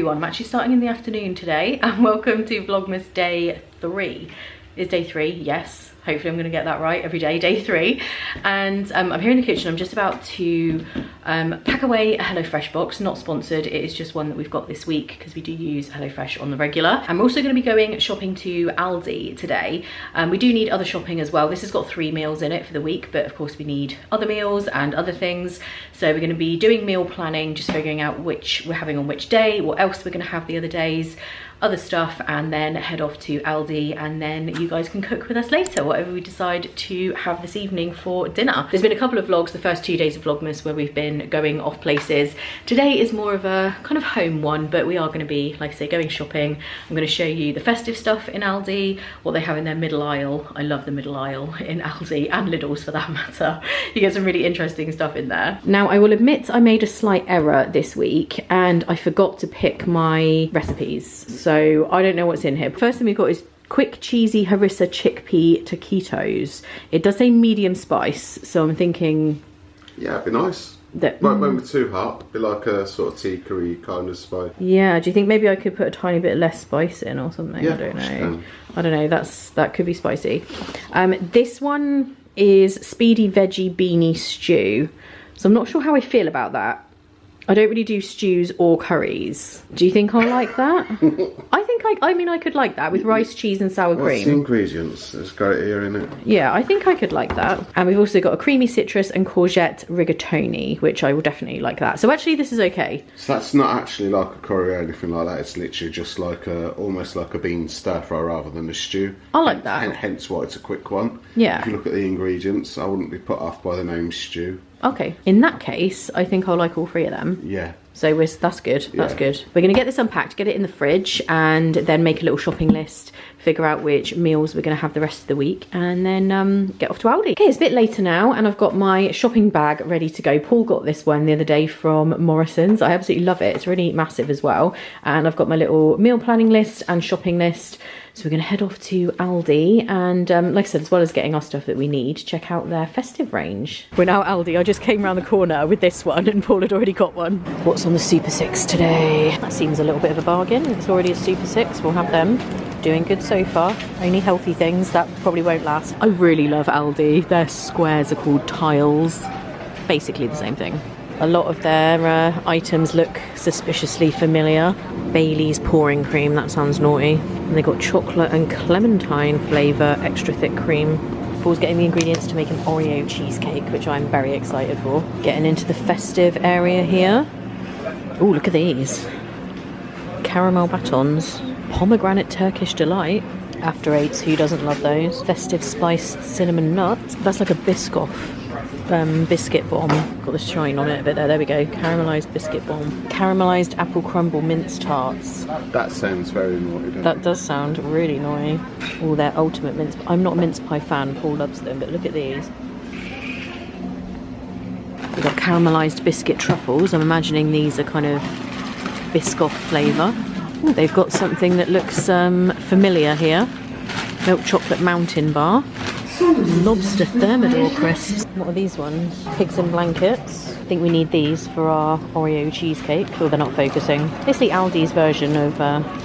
everyone, I'm actually starting in the afternoon today, and welcome to Vlogmas day 3. Is day 3? Yes. Hopefully I'm going to get that right every day, day 3. And I'm here in the kitchen. I'm just about to pack away a HelloFresh box. Not sponsored, it is just one that we've got this week because we do use HelloFresh on the regular. I'm also going to be going shopping to Aldi today. We do need other shopping as well. This has got 3 meals in it for the week, but of course we need other meals and other things. So we're going to be doing meal planning, just figuring out which we're having on which day, what else we're going to have the other days, other stuff, and then head off to Aldi, and then you guys can cook with us later, whatever we decide to have this evening for dinner. There's been a couple of vlogs, the first 2 days of Vlogmas, where we've been going off places. Today is more of a kind of home one, but we are going to be, like I say, going shopping. I'm going to show you the festive stuff in Aldi, what they have in their middle aisle. I love the middle aisle in Aldi, and Lidl's for that matter. You get some really interesting stuff in there. Now, I will admit I made a slight error this week, and I forgot to pick my recipes. So I don't know what's in here. First thing we've got is quick cheesy harissa chickpea taquitos. It does say medium spice, so I'm thinking... Yeah, it'd be nice. That won't be too hot. It'd be like a sort of tikka-y kind of spice. Yeah, do you think maybe I could put a tiny bit less spice in or something? Yeah, I don't know. I don't know, that could be spicy. This one is speedy veggie beanie stew. So I'm not sure how I feel about that. I don't really do stews or curries. Do you think I'll like that? I mean I could like that with rice, cheese and sour cream. What's the ingredients? There's got it here in it. Yeah, I think I could like that. And we've also got a creamy citrus and courgette rigatoni, which I will definitely like that. So actually this is okay. So that's not actually like a curry or anything like that. It's literally just like almost like a bean stir fry rather than a stew. I like that. Hence why it's a quick one. Yeah. If you look at the ingredients, I wouldn't be put off by the name stew. Okay, in that case, I think I'll like all 3 of them. Yeah. So that's good, that's good. We're gonna get this unpacked, get it in the fridge, and then make a little shopping list, figure out which meals we're gonna have the rest of the week, and then get off to Aldi. Okay, it's a bit later now, and I've got my shopping bag ready to go. Paul got this one the other day from Morrison's. I absolutely love it. It's really massive as well. And I've got my little meal planning list and shopping list. So we're gonna head off to Aldi, and like I said, as well as getting our stuff that we need, check out their festive range. We're now at Aldi. I just came around the corner with this one, and Paul had already got one. What's on the Super 6 today? That seems a little bit of a bargain. It's already a Super 6, we'll have them. Doing good so far. Only healthy things, that probably won't last. I really love Aldi. Their squares are called tiles. Basically the same thing. A lot of their items look suspiciously familiar. Bailey's pouring cream, that sounds naughty. And they got chocolate and clementine flavour, extra thick cream. Paul's getting the ingredients to make an Oreo cheesecake, which I'm very excited for. Getting into the festive area here. Oh, look at these. Caramel batons. Pomegranate Turkish Delight. After 8s, who doesn't love those? Festive spiced cinnamon nuts. That's like a Biscoff biscuit bomb. Got the shine on it a bit there. There we go. Caramelised biscuit bomb. Caramelised apple crumble mince tarts. That sounds very naughty, doesn't it? That does sound really naughty. All their ultimate mince. I'm not a mince pie fan. Paul loves them, but look at these. We've got caramelised biscuit truffles. I'm imagining these are kind of Biscoff flavour. Ooh, they've got something that looks familiar here. Milk chocolate mountain bar. Lobster thermidor crisps. What are these ones? Pigs in blankets. I think we need these for our Oreo cheesecake. Oh, they're not focusing. Basically Aldi's version of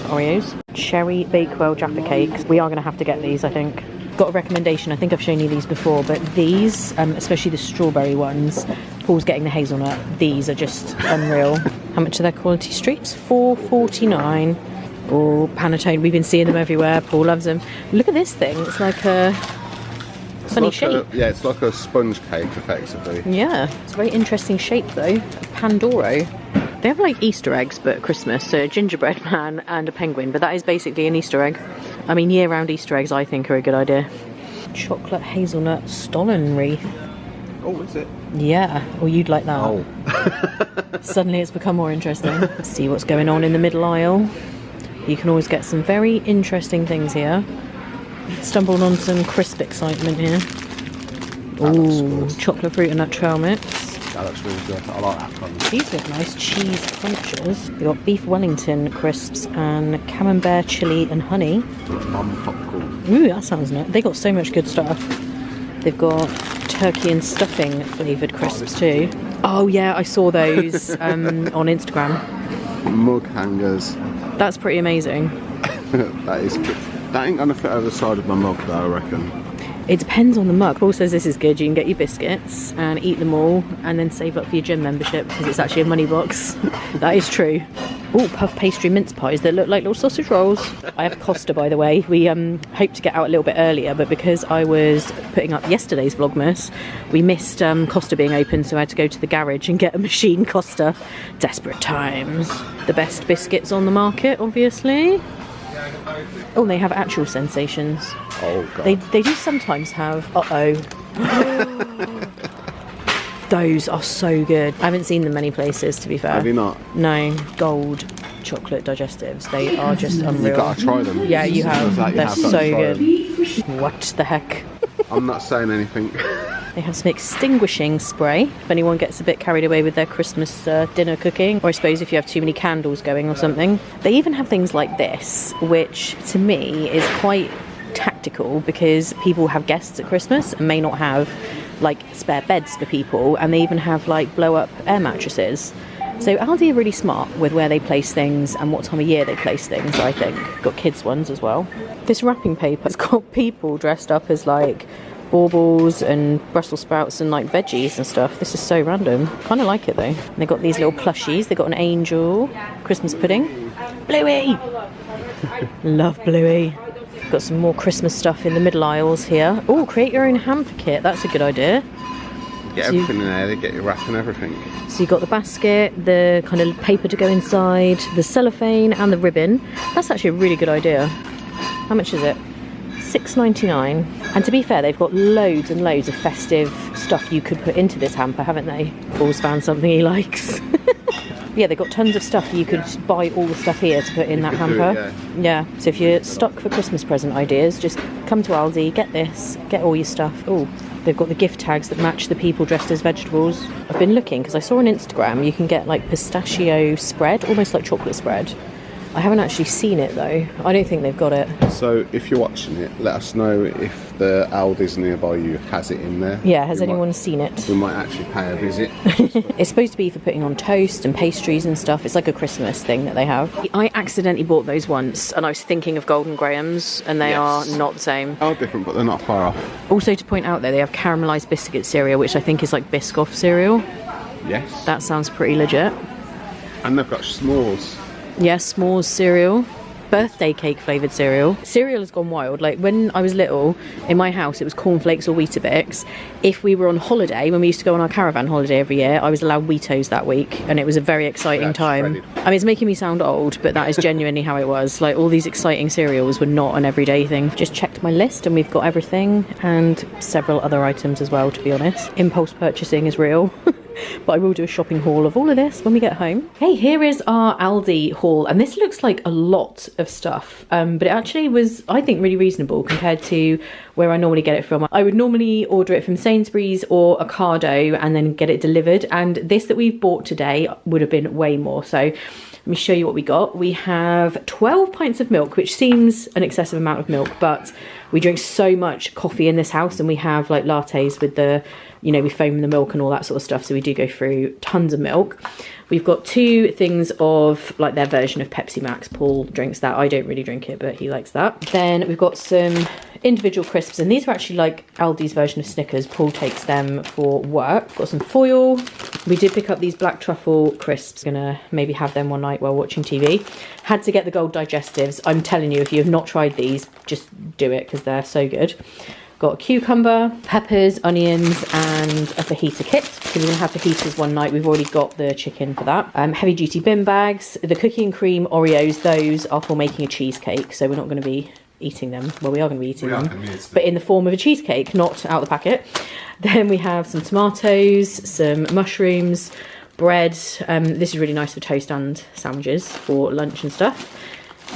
Oreos. Cherry Bakewell Jaffa cakes. We are going to have to get these, I think. Got a recommendation. I think I've shown you these before, but these, especially the strawberry ones, Paul's getting the hazelnut. These are just unreal. How much are their quality streets? $4.49. Oh, panettone. We've been seeing them everywhere. Paul loves them. Look at this thing. It's like a funny shape. Yeah, it's like a sponge cake, effectively. Yeah, it's a very interesting shape though. Pandoro. They have like Easter eggs, but at Christmas. So a gingerbread man and a penguin, but that is basically an Easter egg. I mean, year-round Easter eggs, I think, are a good idea. Chocolate hazelnut stollen wreath. Oh, is it? Yeah, or you'd like that. Oh. Suddenly it's become more interesting. Let's see what's going on in the middle aisle. You can always get some very interesting things here. Stumbled on some crisp excitement here. Ooh, chocolate fruit and nut trail mix. That looks really good. I like that one. These look nice. Cheese crunchers. We've got beef Wellington crisps and camembert chili and honey. Mum popcorn. Ooh, that sounds nice. They got so much good stuff. They've got turkey and stuffing flavoured crisps too. Oh yeah, I saw those on Instagram. mug hangers. That's pretty amazing. That ain't gonna fit over the side of my mug though, I reckon. It depends on the mug. Paul says this is good. You can get your biscuits and eat them all and then save up for your gym membership because it's actually a money box. That is true. Oh, puff pastry mince pies that look like little sausage rolls. I have Costa, by the way. We hoped to get out a little bit earlier, but because I was putting up yesterday's Vlogmas, we missed Costa being open, so I had to go to the garage and get a machine Costa. Desperate times. The best biscuits on the market, obviously. Oh, they have actual sensations. Oh, God. They do sometimes have... Uh-oh. Those are so good. I haven't seen them many places, to be fair. Have you not? No. Gold chocolate digestives. They are just unreal. You gotta try them. Yeah, you have. They're so good. Them. What the heck? I'm not saying anything. They have some extinguishing spray if anyone gets a bit carried away with their Christmas dinner cooking, or I suppose if you have too many candles going or something. They even have things like this, which to me is quite tactical because people have guests at Christmas and may not have like spare beds for people, and they even have like blow up air mattresses. So Aldi are really smart with where they place things and what time of year they place things, I think. Got kids ones as well. This wrapping paper's got people dressed up as like baubles and Brussels sprouts and like veggies and stuff. This is so random. Kind of like it though. And they got these little plushies. They got an angel, Christmas pudding. Bluey! Love Bluey. Got some more Christmas stuff in the middle aisles here. Oh, create your own hamper kit. That's a good idea. Get everything in there. They get your wrap and everything. So you got the basket, the kind of paper to go inside, the cellophane and the ribbon. That's actually a really good idea. How much is it? $6.99. And to be fair, they've got loads and loads of festive stuff you could put into this hamper, haven't they? Paul's found something he likes. Yeah, they've got tons of stuff. You could buy all the stuff here to put in that hamper. Yeah, so if you're stuck for Christmas present ideas, just come to Aldi, get this, get all your stuff. Oh, they've got the gift tags that match the people dressed as vegetables. I've been looking because I saw on Instagram you can get like pistachio spread, almost like chocolate spread. I haven't actually seen it though. I don't think they've got it. So if you're watching it, let us know if the Aldi's nearby you has it in there. Yeah, has anyone seen it? We might actually pay a visit. It's supposed to be for putting on toast and pastries and stuff. It's like a Christmas thing that they have. I accidentally bought those once and I was thinking of Golden Grahams and they are not the same. They are different, but they're not far off. Also to point out though, they have caramelised biscuit cereal, which I think is like Biscoff cereal. Yes. That sounds pretty legit. And they've got s'mores. Yes, s'mores cereal, birthday cake flavoured cereal. Cereal has gone wild. Like when I was little, in my house it was cornflakes or Weetabix. If we were on holiday, when we used to go on our caravan holiday every year, I was allowed Weetos that week and it was a very exciting time. I mean, it's making me sound old, but that is genuinely how it was. Like all these exciting cereals were not an everyday thing. Just checked my list and we've got everything and several other items as well, to be honest. Impulse purchasing is real. But I will do a shopping haul of all of this when we get home. Hey, here is our Aldi haul, and this looks like a lot of stuff, but it actually was, I think, really reasonable compared to where I normally get it from. I would normally order it from Sainsbury's or Ocado and then get it delivered, and this that we've bought today would have been way more. So let me show you what we got. We have 12 pints of milk, which seems an excessive amount of milk, but we drink so much coffee in this house and we have like lattes with the, you know, we foam the milk and all that sort of stuff. So we do go through tons of milk. We've got 2 things of like their version of Pepsi Max. Paul drinks that. I don't really drink it, but he likes that. Then we've got some individual crisps, and these are actually like Aldi's version of Snickers. Paul takes them for work. Got some foil. We did pick up these black truffle crisps. Gonna maybe have them one night while watching TV. Had to get the gold digestives. I'm telling you, if you have not tried these, just do it because they're so good. Got a cucumber, peppers, onions, and a fajita kit. So we're gonna have fajitas one night. We've already got the chicken for that. Heavy duty bin bags. The cookie and cream Oreos, those are for making a cheesecake. So we're not gonna be eating them. Well, we are gonna be eating them, but in the form of a cheesecake, not out the packet. Then we have some tomatoes, some mushrooms, bread. This is really nice for toast and sandwiches for lunch and stuff.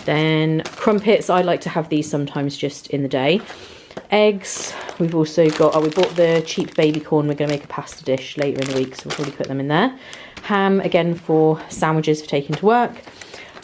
Then crumpets. I like to have these sometimes just in the day. Eggs. We've also got, we bought the cheap baby corn. We're going to make a pasta dish later in the week, so we'll probably put them in there. Ham, again, for sandwiches for taking to work.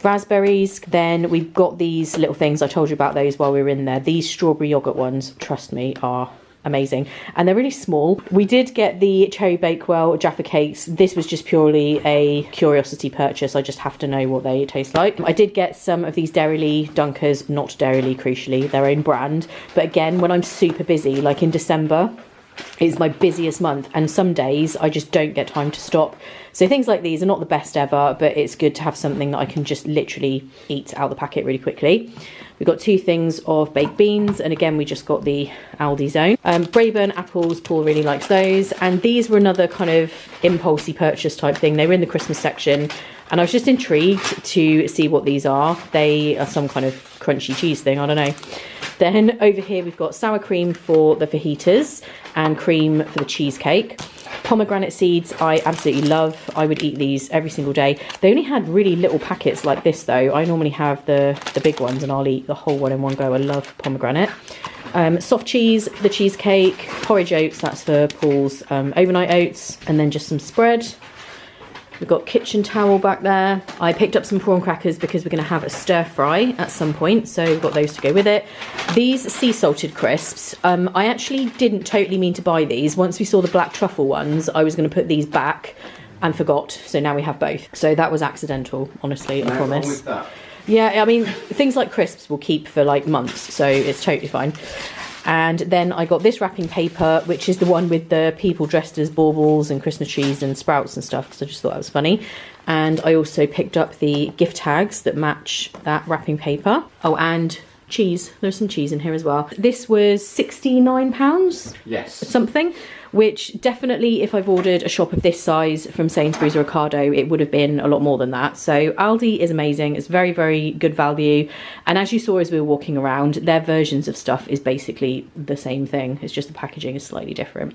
Raspberries. Then we've got these little things. I told you about those while we were in there. These strawberry yogurt ones, trust me, are amazing. And they're really small. We did get the Cherry Bakewell Jaffa cakes. This was just purely a curiosity purchase. I just have to know what they taste like. I did get some of these Dairyly Dunkers, not Dairyly, crucially, their own brand. But again, when I'm super busy, like in December, it's my busiest month, and some days I just don't get time to stop. So things like these are not the best ever, but it's good to have something that I can just literally eat out the packet really quickly. We've got 2 things of baked beans, and again we just got the Aldi Zone. Braeburn apples, Paul really likes those, and these were another kind of impulsey purchase type thing. They were in the Christmas section, and I was just intrigued to see what these are. They are some kind of crunchy cheese thing, I don't know. Then over here we've got sour cream for the fajitas and cream for the cheesecake. Pomegranate seeds I absolutely love. I would eat these every single day. They only had really little packets like this though. I normally have the big ones, and I'll eat the whole one in one go. I love pomegranate. Soft cheese for the cheesecake. Porridge oats, that's for Paul's overnight oats. And then just some spread. We've got kitchen towel back there. I picked up some prawn crackers because we're going to have a stir fry at some point, so we've got those to go with it. These sea salted crisps, I actually didn't totally mean to buy these. Once we saw the black truffle ones, I was going to put these back and forgot, so now we have both. So that was accidental, honestly, I promise. With that. Yeah, I mean, things like crisps will keep for like months, so it's totally fine. And then I got this wrapping paper, which is the one with the people dressed as baubles and Christmas trees and sprouts and stuff, because I just thought that was funny. And I also picked up the gift tags that match that wrapping paper. Oh, and cheese. There's some cheese in here as well. This was £69. Yes. Something. Which definitely, if I've ordered a shop of this size from Sainsbury's or Ocado, it would have been a lot more than that. So Aldi is amazing. It's very, very good value. And as you saw as we were walking around, their versions of stuff is basically the same thing. It's just the packaging is slightly different.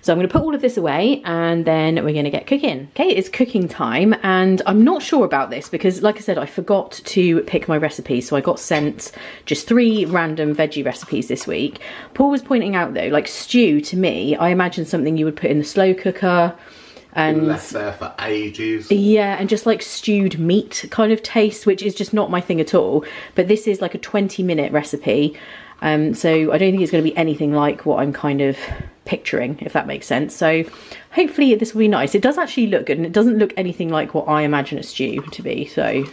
So I'm going to put all of this away, and then we're going to get cooking. Okay, it's cooking time, and I'm not sure about this because, like I said, I forgot to pick my recipes. So I got sent just 3 random veggie recipes this week. Paul was pointing out though, like stew to me, I imagine something you would put in the slow cooker and left there for ages. Yeah, and just like stewed meat kind of taste, which is just not my thing at all. But this is like a 20-minute recipe, so I don't think it's going to be anything like what I'm kind of picturing, if that makes sense. So hopefully this will be nice. It does actually look good, and it doesn't look anything like what I imagine a stew to be, so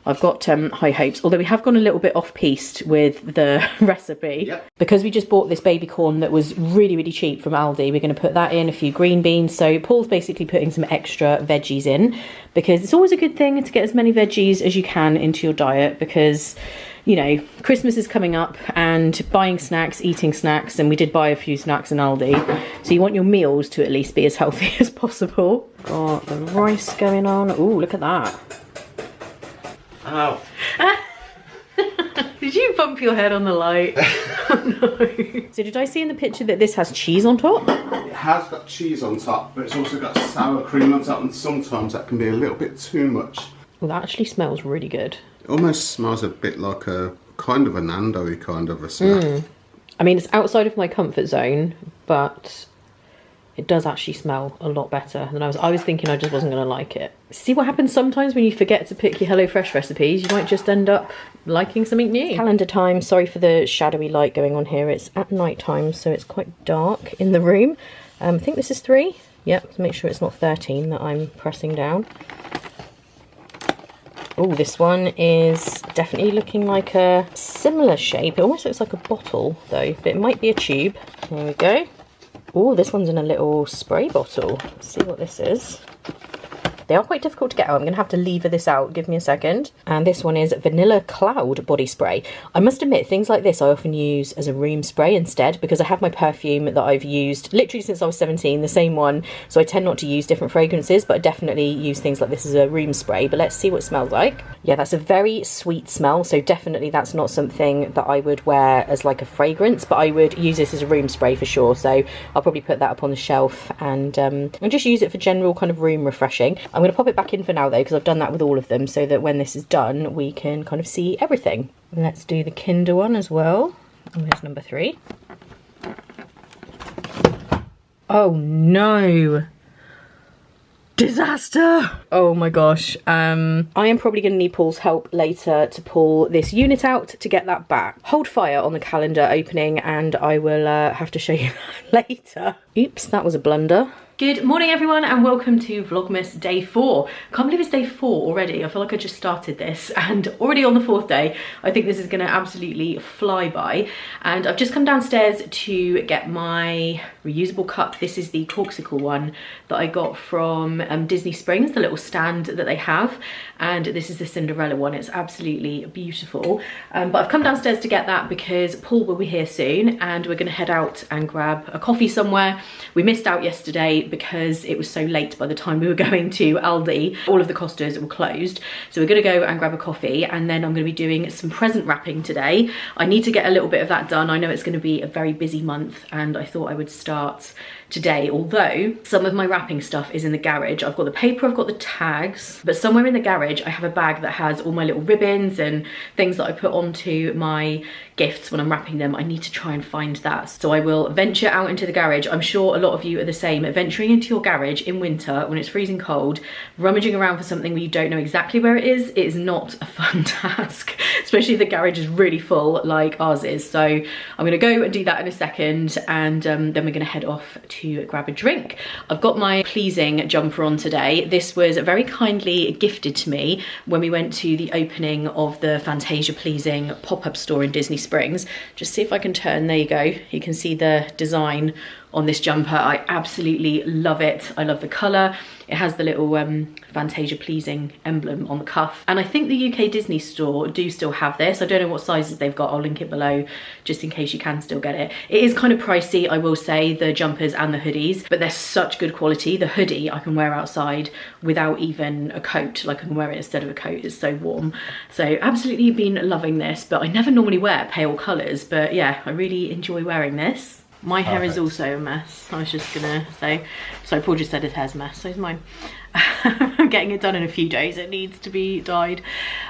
I've got high hopes, although we have gone a little bit off-piste with the recipe. Yep. Because we just bought this baby corn that was really, really cheap from Aldi. We're going to put that in, a few green beans. So Paul's basically putting some extra veggies in, because it's always a good thing to get as many veggies as you can into your diet, because, you know, Christmas is coming up and buying snacks, eating snacks, and we did buy a few snacks in Aldi. So you want your meals to at least be as healthy as possible. Got the rice going on. Ooh, look at that. Ow. Did you bump your head on the light? Oh no. So did I see in the picture that this has cheese on top? It has got cheese on top, but it's also got sour cream on top, and sometimes that can be a little bit too much. Well, that actually smells really good. It almost smells a bit like a kind of a Nando-y kind of a snack. I mean, it's outside of my comfort zone, but it does actually smell a lot better than I was thinking. I just wasn't going to like it. See what happens sometimes when you forget to pick your HelloFresh recipes? You might just end up liking something new. Calendar time. Sorry for the shadowy light going on here. It's at night time, so it's quite dark in the room. I think this is 3. Yep, to make sure it's not 13 that I'm pressing down. Oh, this one is definitely looking like a similar shape. It almost looks like a bottle though, but it might be a tube. There we go. Oh, this one's in a little spray bottle. Let's see what this is. They are quite difficult to get out. I'm going to have to lever this out. Give me a second. And this one is Vanilla Cloud Body Spray. I must admit, things like this I often use as a room spray instead, because I have my perfume that I've used literally since I was 17, the same one. So I tend not to use different fragrances, but I definitely use things like this as a room spray. But let's see what it smells like. Yeah, that's a very sweet smell. So definitely that's not something that I would wear as like a fragrance, but I would use this as a room spray for sure. So I'll probably put that up on the shelf and just use it for general kind of room refreshing. I'm going to pop it back in for now though, because I've done that with all of them, so that when this is done we can kind of see everything. Let's do the Kinder one as well. And here's number 3. Oh no. Disaster! Oh my gosh. I am probably going to need Paul's help later to pull this unit out to get that back. Hold fire on the calendar opening and I will have to show you that later. Oops, that was a blunder. Good morning everyone and welcome to Vlogmas day 4. Can't believe it's day 4 already. I feel like I just started this and already on the 4th day. I think this is going to absolutely fly by. And I've just come downstairs to get my reusable cup. This is the corksicle one that I got from Disney Springs, the little stand that they have. And this is the Cinderella one. It's absolutely beautiful. But I've come downstairs to get that because Paul will be here soon and we're going to head out and grab a coffee somewhere. We missed out yesterday because it was so late by the time we were going to Aldi. All of the Costas were closed. So we're going to go and grab a coffee and then I'm going to be doing some present wrapping today. I need to get a little bit of that done. I know it's going to be a very busy month and I thought I would start today, although some of my wrapping stuff is in the garage. I've got the paper, I've got the tags, but somewhere in the garage I have a bag that has all my little ribbons and things that I put onto my gifts when I'm wrapping them. I need to try and find that. So I will venture out into the garage. I'm sure a lot of you are the same. Venturing into your garage in winter when it's freezing cold, rummaging around for something where you don't know exactly where it is not a fun task, especially if the garage is really full like ours is. So I'm gonna go and do that in a second and then we're gonna head off to grab a drink. I've got my pleasing jumper on today. This was very kindly gifted to me when we went to the opening of the Fantasia Pleasing pop-up store in Disney Springs. Just see if I can turn, there you go. You can see the design on this jumper. I absolutely love it. I love the colour. It has the little Fantasia Pleasing emblem on the cuff. And I think the UK Disney store do still have this. I don't know what sizes they've got. I'll link it below just in case you can still get it. It is kind of pricey, I will say, the jumpers and the hoodies, but they're such good quality. The hoodie I can wear outside without even a coat. Like I can wear it instead of a coat. It's so warm. So absolutely been loving this, but I never normally wear pale colours. But yeah, I really enjoy wearing this. My hair is also a mess. I was just gonna say, so Paul just said his hair's a mess, so is mine. I'm getting it done in a few days. It needs to be dyed.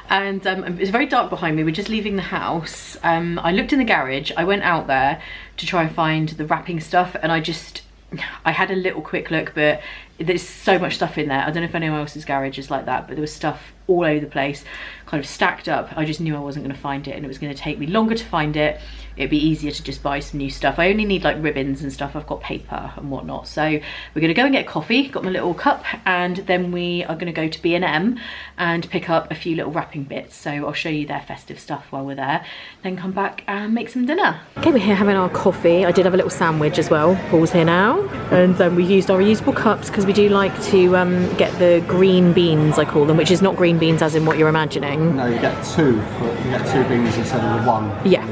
And it's very dark behind me. We're just leaving the house. I looked in the garage. I went out there to try and find the wrapping stuff and I had a little quick look, but there's so much stuff in there. I don't know if anyone else's garage is like that, but there was stuff all over the place, kind of stacked up. I just knew I wasn't going to find it and it was going to take me longer to find it. It'd be easier to just buy some new stuff. I only need like ribbons and stuff. I've got paper and whatnot. So we're going to go and get coffee. Got my little cup and then we are going to go to B&M and pick up a few little wrapping bits. So I'll show you their festive stuff while we're there. Then come back and make some dinner. Okay, we're here having our coffee. I did have a little sandwich as well. Paul's here now. And we used our reusable cups because we do like to get the green beans, I call them, which is not green beans as in what you're imagining. No, you get two beans instead of the one. Yeah.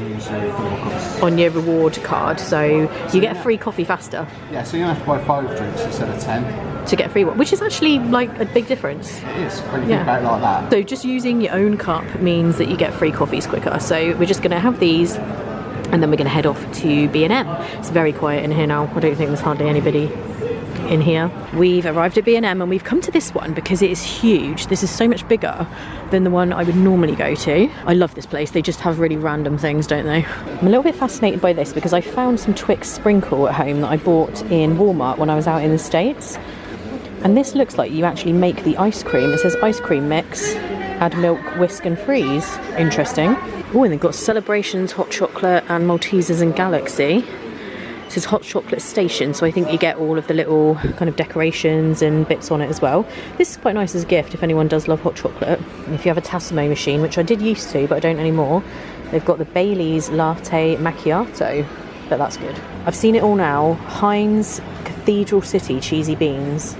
On your reward card, so you get a free coffee faster. Yeah, so you don't have to buy 5 drinks instead of 10. To get a free one, which is actually like a big difference. It is, when you think about it like that. So just using your own cup means that you get free coffees quicker. So we're just going to have these and then we're going to head off to B&M. It's very quiet in here now. I don't think there's hardly anybody in here. We've arrived at B&M and we've come to this one because it is huge. This is so much bigger than the one I would normally go to. I love this place. They just have really random things, don't they? I'm a little bit fascinated by this because I found some Twix sprinkle at home that I bought in Walmart when I was out in the States. And this looks like you actually make the ice cream. It says ice cream mix, add milk, whisk and freeze. Interesting. Oh, and they've got Celebrations, Hot Chocolate and Maltesers and Galaxy. It says Hot Chocolate Station, so I think you get all of the little kind of decorations and bits on it as well. This is quite nice as a gift if anyone does love hot chocolate. And if you have a Tassimo machine, which I did used to, but I don't anymore, they've got the Bailey's Latte Macchiato, but that's good. I've seen it all now. Heinz Cathedral City Cheesy Beans.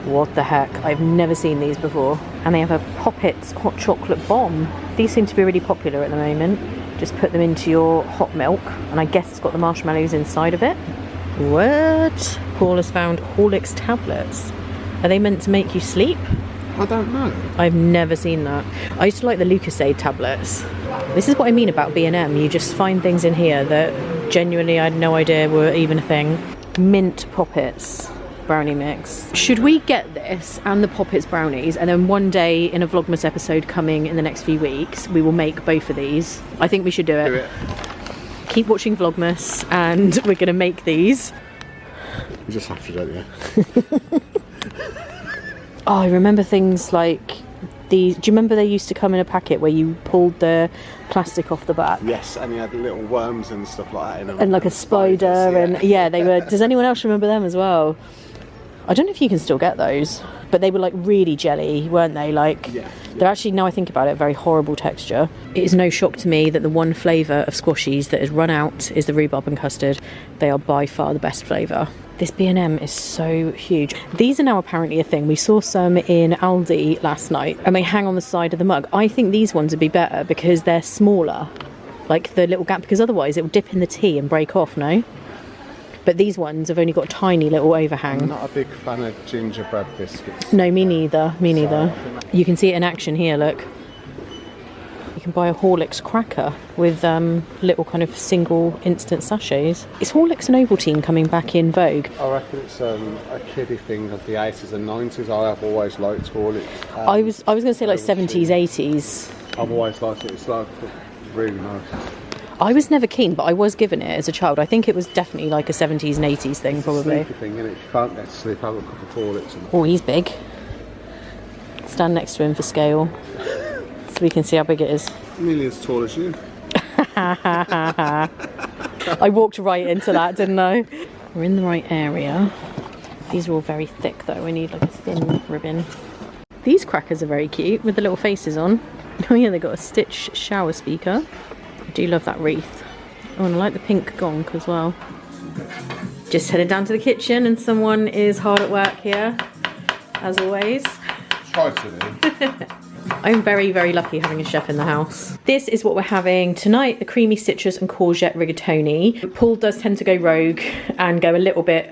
What the heck? I've never seen these before. And they have a Poppets Hot Chocolate Bomb. These seem to be really popular at the moment. Just put them into your hot milk, and I guess it's got the marshmallows inside of it. What? Paul has found Horlicks tablets. Are they meant to make you sleep? I don't know. I've never seen that. I used to like the Lucasade tablets. This is what I mean about B&M. You just find things in here that genuinely I had no idea were even a thing. Mint Poppets brownie mix. Should we get this and the Poppets brownies, and then one day in a Vlogmas episode coming in the next few weeks, we will make both of these? I think we should do it. Do it. Keep watching Vlogmas and we're going to make these. You just have to, don't you? Oh, I remember things like these. Do you remember they used to come in a packet where you pulled the plastic off the back? Yes, and you had little worms and stuff like that in them. And like a spider, and yeah, they were. Does anyone else remember them as well? I don't know if you can still get those, but they were like really jelly, weren't they? Like, they're actually, now I think about it, very horrible texture. It is no shock to me that the one flavour of squashies that has run out is the rhubarb and custard. They are by far the best flavour. This B&M is so huge. These are now apparently a thing. We saw some in Aldi last night and they hang on the side of the mug. I think these ones would be better because they're smaller, like the little gap, because otherwise it will dip in the tea and break off, no? But these ones have only got a tiny little overhang. I'm not a big fan of gingerbread biscuits. No, me neither. Me neither. You can see it in action here, look. You can buy a Horlicks cracker with little kind of single instant sachets. Is Horlicks and Ovaltine coming back in vogue? I reckon it's a kiddie thing of the 80s and 90s. I have always liked Horlicks. I was going to say like 70s, 80s. I've always liked it. It's like really nice. I was never keen, but I was given it as a child. I think it was definitely like a 70s and 80s thing, probably. It's a sleepy thing, isn't it? If you can't get to sleep, have a couple of Horlicks. Oh, he's big. Stand next to him for scale, so we can see how big it is. Nearly as tall as you. I walked right into that, didn't I? We're in the right area. These are all very thick, though. We need like a thin ribbon. These crackers are very cute with the little faces on. Oh yeah, they've got a Stitch shower speaker. I do love that wreath. Oh, and I like the pink gonk as well. Just headed down to the kitchen and someone is hard at work here, as always. Try to do. I'm very, very lucky having a chef in the house. This is what we're having tonight, the creamy citrus and courgette rigatoni. Paul does tend to go rogue and go a little bit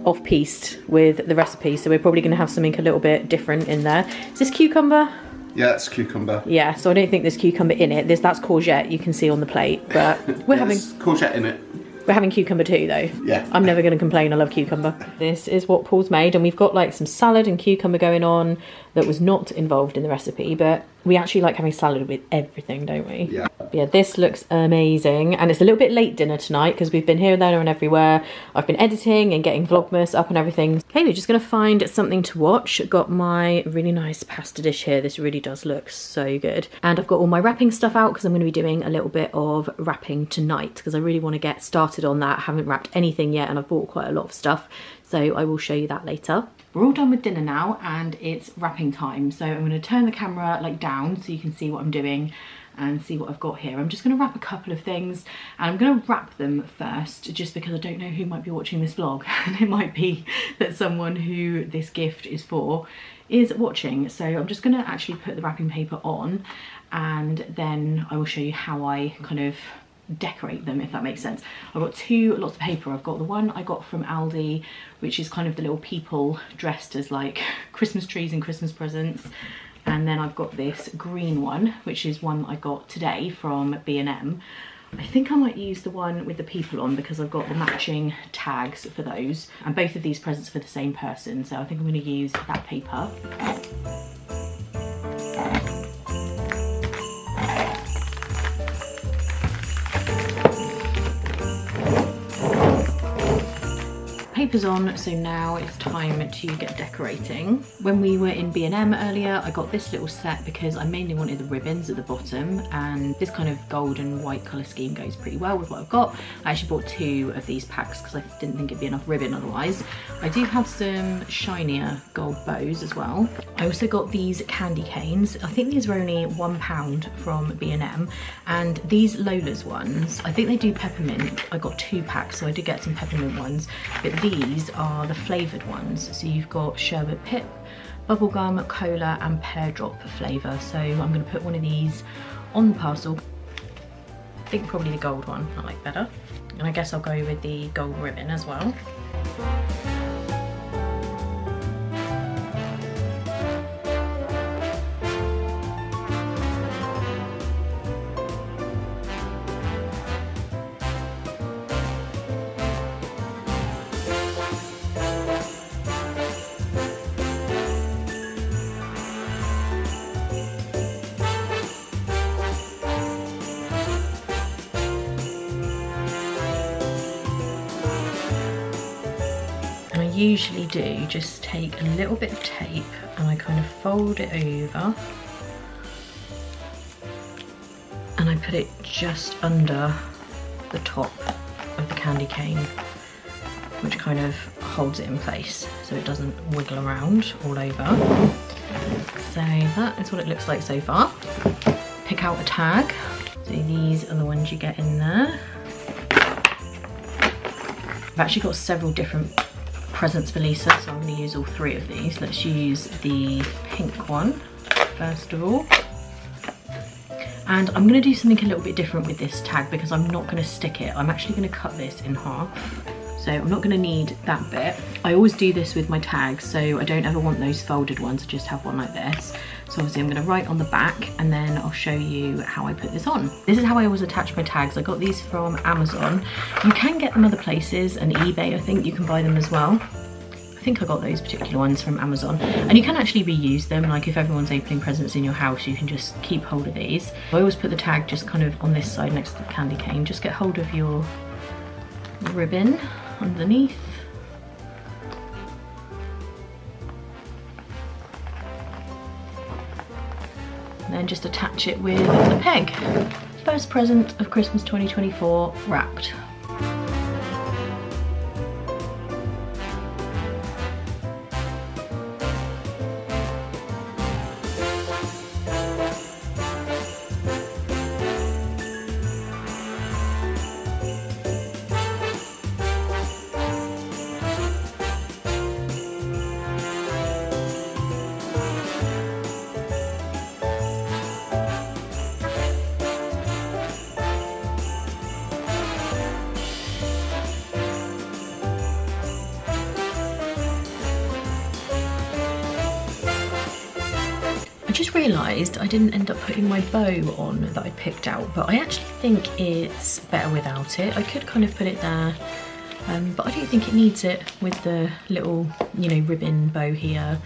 off-piste with the recipe, so we're probably going to have something a little bit different in there. Is this cucumber? Yeah, it's cucumber. Yeah, so I don't think there's cucumber in it. That's courgette, you can see on the plate, but we're having courgette in it. We're having cucumber too, though. Yeah. I'm never going to complain. I love cucumber. This is what Paul's made, and we've got like some salad and cucumber going on that was not involved in the recipe, but we actually like having salad with everything, don't we? Yeah. Yeah, this looks amazing, and it's a little bit late dinner tonight because we've been here, there and everywhere. I've been editing and getting Vlogmas up and everything. Okay, we're just going to find something to watch. Got my really nice pasta dish here. This really does look so good. And I've got all my wrapping stuff out because I'm going to be doing a little bit of wrapping tonight because I really want to get started on that. I haven't wrapped anything yet and I've bought quite a lot of stuff, so I will show you that later. We're all done with dinner now and it's wrapping time, so I'm going to turn the camera like down so you can see what I'm doing and see what I've got here. I'm just going to wrap a couple of things, and I'm going to wrap them first just because I don't know who might be watching this vlog and it might be that someone who this gift is for is watching. So I'm just going to actually put the wrapping paper on and then I will show you how I kind of decorate them, if that makes sense. I've got two lots of paper. I've got the one I got from Aldi, which is kind of the little people dressed as like Christmas trees and Christmas presents, and then I've got this green one, which is one I got today from B&M. I think I might use the one with the people on because I've got the matching tags for those, and both of these presents are for the same person, so I think I'm going to use that paper. Paper's on, so now it's time to get decorating. When we were in B&M earlier, I got this little set because I mainly wanted the ribbons at the bottom, and this kind of gold and white colour scheme goes pretty well with what I've got. I actually bought two of these packs because I didn't think it'd be enough ribbon otherwise. I do have some shinier gold bows as well. I also got these candy canes. I think these were only £1 from B&M, and these Lola's ones, I think they do peppermint. I got two packs, so I did get some peppermint ones, but these are the flavoured ones. So you've got sherbet pip, bubblegum, cola and pear drop flavour. So I'm going to put one of these on the parcel. I think probably the gold one I like better. And I guess I'll go with the gold ribbon as well. usually do, just take a little bit of tape and I kind of fold it over and I put it just under the top of the candy cane, which kind of holds it in place so it doesn't wiggle around all over. So that is what it looks like so far. Pick out a tag. So these are the ones you get in there. I've actually got several different presents for Lisa, so I'm going to use all 3 of these. Let's use the pink one first of all. And I'm going to do something a little bit different with this tag because I'm not going to stick it. I'm actually going to cut this in half. So I'm not going to need that bit. I always do this with my tags, so I don't ever want those folded ones. I just have one like this. So obviously I'm going to write on the back and then I'll show you how I put this on. This is how I always attach my tags. I got these from Amazon. You can get them other places, and eBay, I think you can buy them as well. I think I got those particular ones from Amazon, and you can actually reuse them. Like if everyone's opening presents in your house, you can just keep hold of these. I always put the tag just kind of on this side next to the candy cane. Just get hold of your ribbon underneath. And then just attach it with a peg. First present of Christmas 2024 wrapped. I just realised I didn't end up putting my bow on that I picked out, but I actually think it's better without it. I could kind of put it there, but I don't think it needs it with the little, you know, ribbon bow here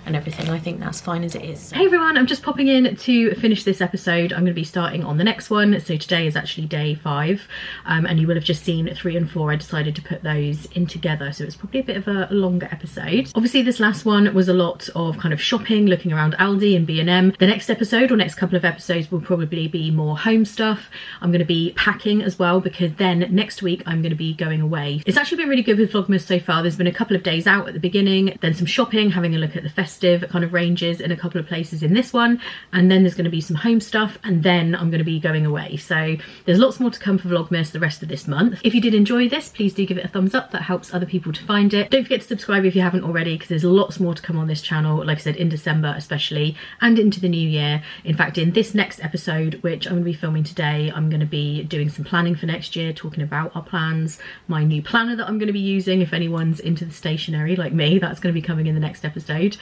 and everything. I think that's fine as it is. Hey everyone, I'm just popping in to finish this episode. I'm going to be starting on the next one. So today is actually day 5, and you will have just seen 3 and 4. I decided to put those in together, so it's probably a bit of a longer episode. Obviously this last one was a lot of kind of shopping, looking around Aldi and B&M. The next episode, or next couple of episodes, will probably be more home stuff. I'm going to be packing as well, because then next week I'm going to be going away. It's actually been really good with Vlogmas so far. There's been a couple of days out at the beginning, then some shopping, having a look at the festive kind of ranges in a couple of places in this one, and then there's going to be some home stuff, and then I'm going to be going away. So there's lots more to come for Vlogmas the rest of this month. If you did enjoy this, please do give it a thumbs up. That helps other people to find it. Don't forget to subscribe if you haven't already, because there's lots more to come on this channel, like I said, in December especially, and into the new year. In fact, in this next episode, which I'm going to be filming today, I'm going to be doing some planning for next year, talking about our plans, my new planner that I'm going to be using. If anyone's into the stationery like me, that's going to be coming in the next episode.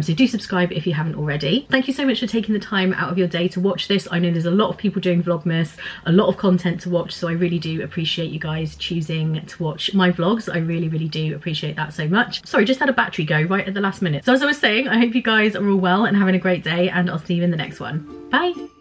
So do subscribe if you haven't already. Thank you so much for taking the time out of your day to watch this. I know there's a lot of people doing Vlogmas, a lot of content to watch, so I really do appreciate you guys choosing to watch my vlogs. I really, really do appreciate that so much. Sorry, just had a battery go right at the last minute. So as I was saying, I hope you guys are all well and having a great day, and I'll see you in the next one. Bye!